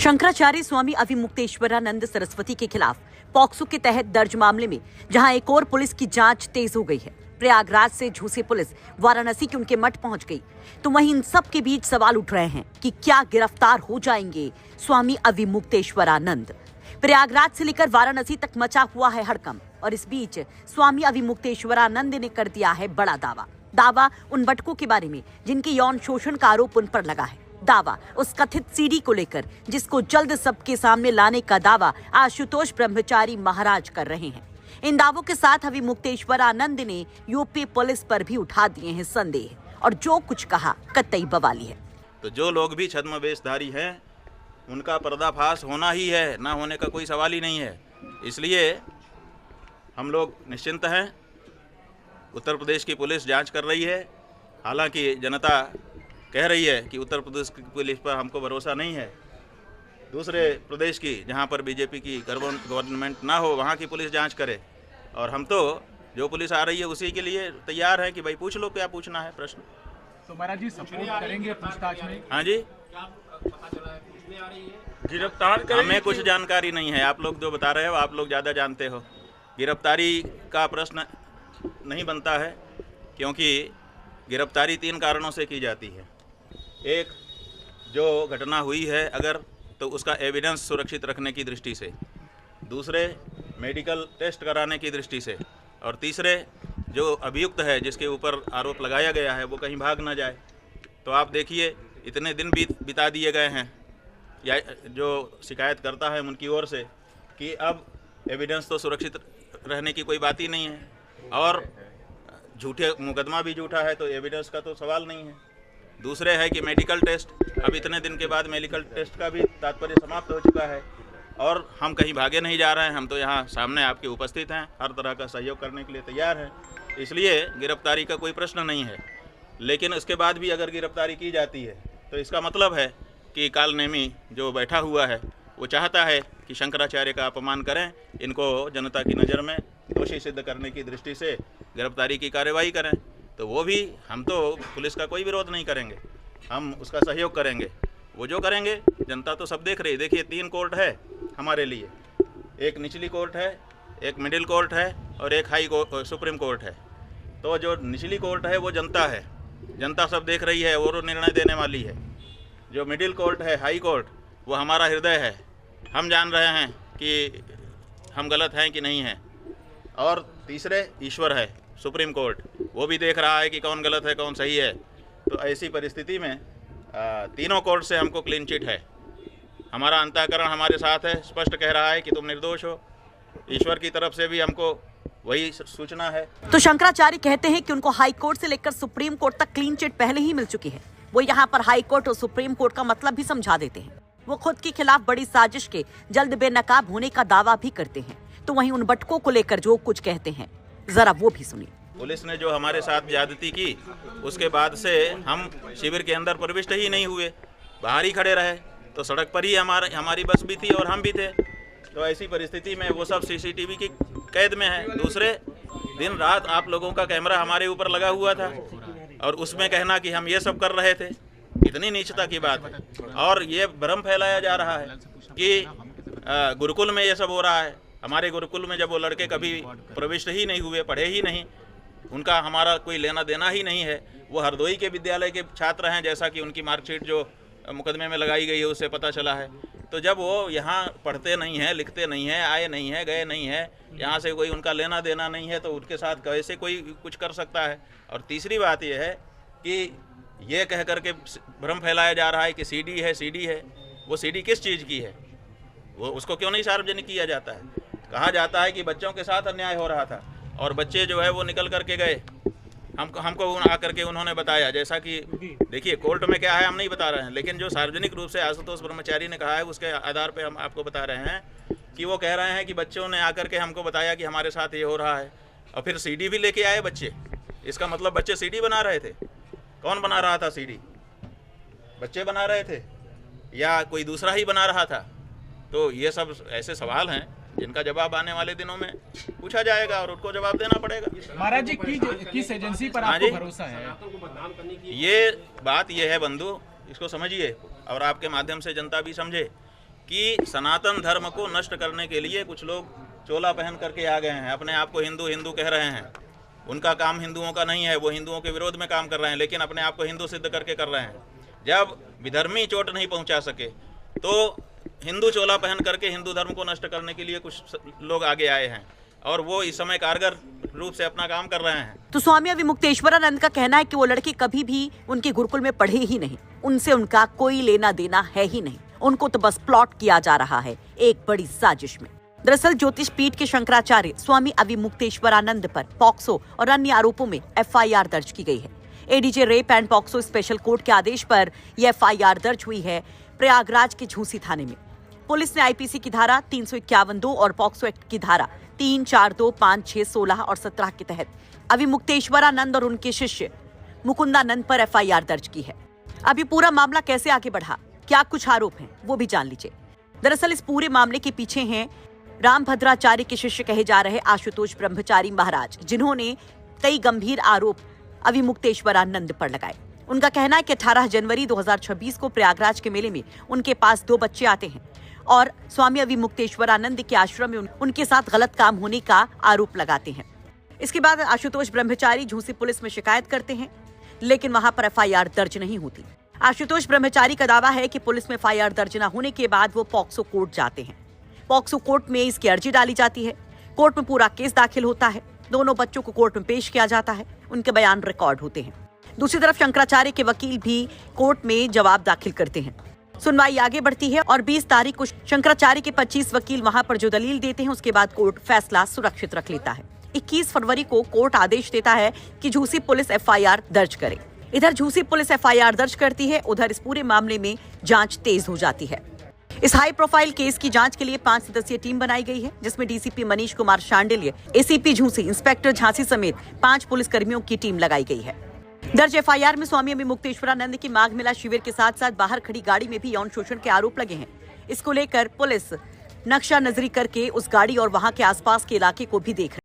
शंकराचार्य स्वामी अविमुक्तेश्वरानंद सरस्वती के खिलाफ पॉक्सो के तहत दर्ज मामले में जहां एक और पुलिस की जांच तेज हो गई है। प्रयागराज से झूसी पुलिस वाराणसी के उनके मठ पहुंच गई, तो वहीं इन सब के बीच सवाल उठ रहे हैं कि क्या गिरफ्तार हो जाएंगे स्वामी अविमुक्तेश्वरानंद। प्रयागराज से लेकर वाराणसी तक मचा हुआ है हड़कंप, और इस बीच स्वामी अविमुक्तेश्वरानंद ने कर दिया है बड़ा दावा उन बटकों के बारे में जिनके यौन शोषण का आरोप उन पर लगा है। दावा उस कथित सीडी को लेकर जिसको जल्द सबके सामने लाने का दावा आशुतोष ब्रह्मचारी महाराज कर रहे हैं। इन दावों के साथ अविमुक्तेश्वरानंद ने यूपी पुलिस पर भी उठा दिए हैं संदेह, और जो कुछ कहा कतई बवाली है। तो जो लोग भी छद्म वेशधारी हैं उनका पर्दाफाश होना ही है, ना होने का कोई सवाल ही नहीं है। इसलिए हम लोग निश्चिंत हैं। उत्तर प्रदेश की पुलिस जांच कर रही है। हालांकि जनता कह रही है कि उत्तर प्रदेश की पुलिस पर हमको भरोसा नहीं है। दूसरे प्रदेश की, जहां पर बीजेपी की गवर्नमेंट ना हो, वहां की पुलिस जांच करे। और हम तो जो पुलिस आ रही है उसी के लिए तैयार है कि भाई पूछ लो क्या पूछना है प्रश्न। तो महाराज जी सपोर्ट करेंगे पूछताछ में? हाँ जी, गिरफ्तार हमें कुछ जानकारी नहीं है। आप लोग जो बता रहे हो आप लोग ज़्यादा जानते हो। गिरफ्तारी का प्रश्न नहीं बनता है, क्योंकि गिरफ्तारी 3 कारणों से की जाती है। एक, जो घटना हुई है अगर, तो उसका एविडेंस सुरक्षित रखने की दृष्टि से। दूसरे, मेडिकल टेस्ट कराने की दृष्टि से। और तीसरे, जो अभियुक्त है जिसके ऊपर आरोप लगाया गया है वो कहीं भाग ना जाए। तो आप देखिए इतने दिन बिता दिए गए हैं, या जो शिकायत करता है उनकी ओर से, कि अब एविडेंस तो सुरक्षित रहने की कोई बात ही नहीं है, और झूठे मुकदमा भी झूठा है तो एविडेंस का तो सवाल नहीं है। दूसरे है कि मेडिकल टेस्ट, अब इतने दिन के बाद मेडिकल टेस्ट का भी तात्पर्य समाप्त हो चुका है, और हम कहीं भागे नहीं जा रहे हैं। हम तो यहाँ सामने आपके उपस्थित हैं, हर तरह का सहयोग करने के लिए तैयार हैं। इसलिए गिरफ्तारी का कोई प्रश्न नहीं है। लेकिन उसके बाद भी अगर गिरफ्तारी की जाती है तो इसका मतलब है कि कालनेमी जो बैठा हुआ है वो चाहता है कि शंकराचार्य का अपमान करें, इनको जनता की नज़र में दोषी सिद्ध करने की दृष्टि से गिरफ्तारी की कार्रवाई करें। तो वो भी, हम तो पुलिस का कोई विरोध नहीं करेंगे, हम उसका सहयोग करेंगे। वो जो करेंगे जनता तो सब देख रही है। देखिए 3 कोर्ट है हमारे लिए, एक निचली कोर्ट है, एक मिडिल कोर्ट है, और एक सुप्रीम कोर्ट है। तो जो निचली कोर्ट है वो जनता है, जनता सब देख रही है, वो निर्णय देने वाली है। जो मिडिल कोर्ट है, हाई कोर्ट, वो हमारा हृदय है। हम जान रहे हैं कि हम गलत हैं कि नहीं हैं। और तीसरे ईश्वर है, सुप्रीम कोर्ट, वो भी देख रहा है कि कौन गलत है कौन सही है। तो ऐसी परिस्थिति में तीनों कोर्ट से हमको क्लीन चिट है। हमारा अंतःकरण हमारे साथ है, स्पष्ट कह रहा है कि तुम निर्दोष हो। ईश्वर की तरफ से भी हमको वही सूचना है। तो शंकराचार्य कहते हैं कि उनको हाई कोर्ट से लेकर सुप्रीम कोर्ट तक क्लीन चिट पहले ही मिल चुकी है। वो यहाँ पर हाई कोर्ट और सुप्रीम कोर्ट का मतलब भी समझा देते हैं। वो खुद के खिलाफ बड़ी साजिश के जल्द बेनकाब होने का दावा भी करते हैं। तो वहीं उन बटकों को लेकर जो कुछ कहते हैं, जरा वो भी सुनिए। पुलिस ने जो हमारे साथ ज्यादती की, उसके बाद से हम शिविर के अंदर प्रविष्ट ही नहीं हुए, बाहर ही खड़े रहे। तो सड़क पर ही हमारी बस भी थी और हम भी थे। तो ऐसी परिस्थिति में वो सब सीसीटीवी की कैद में है। दूसरे, दिन रात आप लोगों का कैमरा हमारे ऊपर लगा हुआ था, और उसमें कहना कि हम ये सब कर रहे थे, इतनी नीचता की बात है। और ये भ्रम फैलाया जा रहा है कि गुरुकुल में ये सब हो रहा है। हमारे गुरुकुल में जब वो लड़के कभी प्रविष्ट ही नहीं हुए, पढ़े ही नहीं, उनका हमारा कोई लेना देना ही नहीं है। वो हरदोई के विद्यालय के छात्र हैं, जैसा कि उनकी मार्कशीट जो मुकदमे में लगाई गई है उससे पता चला है। तो जब वो यहाँ पढ़ते नहीं हैं, लिखते नहीं हैं, आए नहीं हैं, गए नहीं हैं, यहाँ से कोई उनका लेना देना नहीं है, तो उनके साथ कैसे कोई कुछ कर सकता है। और तीसरी बात यह है कि ये कह करके भ्रम फैलाया जा रहा है कि सीडी है। वो सीडी किस चीज़ की है? वो उसको क्यों नहीं सार्वजनिक किया जाता है? कहा जाता है कि बच्चों के साथ अन्याय हो रहा था, और बच्चे जो है वो निकल करके गए। हमको आकर के उन्होंने बताया, जैसा कि देखिए कोर्ट में क्या है हम नहीं बता रहे हैं, लेकिन जो सार्वजनिक रूप से आशुतोष ब्रह्मचारी ने कहा है उसके आधार पे हम आपको बता रहे हैं कि वो कह रहे हैं कि बच्चों ने आकर के हमको बताया कि हमारे साथ ये हो रहा है, और फिर सीडी भी लेके आए बच्चे। इसका मतलब बच्चे सीडी बना रहे थे। कौन बना रहा था सीडी? बच्चे बना रहे थे या कोई दूसरा ही बना रहा था? तो ये सब ऐसे सवाल हैं जिनका जवाब आने वाले दिनों में पूछा जाएगा और उनको जवाब देना पड़ेगा। महाराज जी, किस एजेंसी पर आपको भरोसा है? ये बात ये है बंधु, इसको समझिए और आपके माध्यम से जनता भी समझे कि सनातन धर्म को नष्ट करने के लिए कुछ लोग चोला पहन करके आ गए हैं, अपने आप को हिंदू हिंदू कह रहे हैं। उनका काम हिंदुओं का नहीं है, वो हिंदुओं के विरोध में काम कर रहे हैं, लेकिन अपने आप को हिंदू सिद्ध करके कर रहे हैं। जब विधर्मी चोट नहीं पहुंचा सके तो हिंदू चोला पहन करके हिंदू धर्म को नष्ट करने के लिए कुछ लोग आगे आए हैं और वो इस समय कारगर रूप से अपना काम कर रहे हैं। तो स्वामी अविमुक्तेश्वरानंद का कहना है कि वो लड़के कभी भी उनके गुरुकुल में पढ़े ही नहीं, उनसे उनका कोई लेना देना है ही नहीं, उनको तो बस प्लॉट किया जा रहा है एक बड़ी साजिश में। दरअसल ज्योतिष पीठ के शंकराचार्य स्वामी अविमुक्तेश्वरानंद पर पॉक्सो और अन्य आरोपों में FIR दर्ज की गई है। ADJ rape and POCSO special court के आदेश पर यह FIR दर्ज हुई है प्रयागराज के झूसी थाने में। पुलिस ने IPC की धारा 351(2) और पॉक्सो एक्ट की धारा 3, 4, 2, 5, 6, 16 और 17 के तहत अविमुक्तेश्वरानंद और उनके शिष्य मुकुंदानंद पर FIR दर्ज की है। अभी पूरा मामला कैसे आगे बढ़ा, क्या कुछ आरोप हैं, वो भी जान लीजिए। दरअसल इस पूरे मामले के पीछे हैं रामभद्राचार्य के शिष्य कहे जा रहे आशुतोष ब्रह्मचारी महाराज, जिन्होंने कई गंभीर आरोप अविमुक्तेश्वरानंद पर लगाए। उनका कहना है कि 18 जनवरी 2026 को प्रयागराज के मेले में उनके पास 2 बच्चे आते हैं और स्वामी अविमुक्तेश्वरानंद के आश्रम में उनके साथ गलत काम होने का आरोप लगाते हैं। इसके बाद आशुतोष ब्रह्मचारी झूसी पुलिस में शिकायत करते हैं, लेकिन वहां पर FIR दर्ज नहीं होती। आशुतोष ब्रह्मचारी का दावा है कि पुलिस में FIR दर्ज न होने के बाद वो पॉक्सो कोर्ट जाते हैं। पॉक्सो कोर्ट में इसकी अर्जी डाली जाती है, कोर्ट में पूरा केस दाखिल होता है, दोनों बच्चों को कोर्ट में पेश किया जाता है, उनके बयान रिकॉर्ड होते हैं। दूसरी तरफ शंकराचार्य के वकील भी कोर्ट में जवाब दाखिल करते हैं। सुनवाई आगे बढ़ती है और 20 तारीख को शंकराचार्य के 25 वकील वहां पर जो दलील देते हैं, उसके बाद कोर्ट फैसला सुरक्षित रख लेता है। 21 फरवरी को कोर्ट आदेश देता है कि झूसी पुलिस FIR दर्ज करे। इधर झूसी पुलिस FIR दर्ज करती है, उधर इस पूरे मामले में जांच तेज हो जाती है। इस हाई प्रोफाइल केस की जांच के लिए 5 सदस्यीय टीम बनाई गई है, जिसमें DCP Manish Kumar Shandilya, ACP Jhusi, inspector Jhansi समेत 5 पुलिस कर्मियों की टीम लगाई गई है। दर्ज FIR में स्वामी अविमुक्तेश्वरानंद की माघ मेला शिविर के साथ साथ बाहर खड़ी गाड़ी में भी यौन शोषण के आरोप लगे हैं। इसको लेकर पुलिस नक्शा नजरी करके उस गाड़ी और वहां के आसपास के इलाके को भी देख रही है।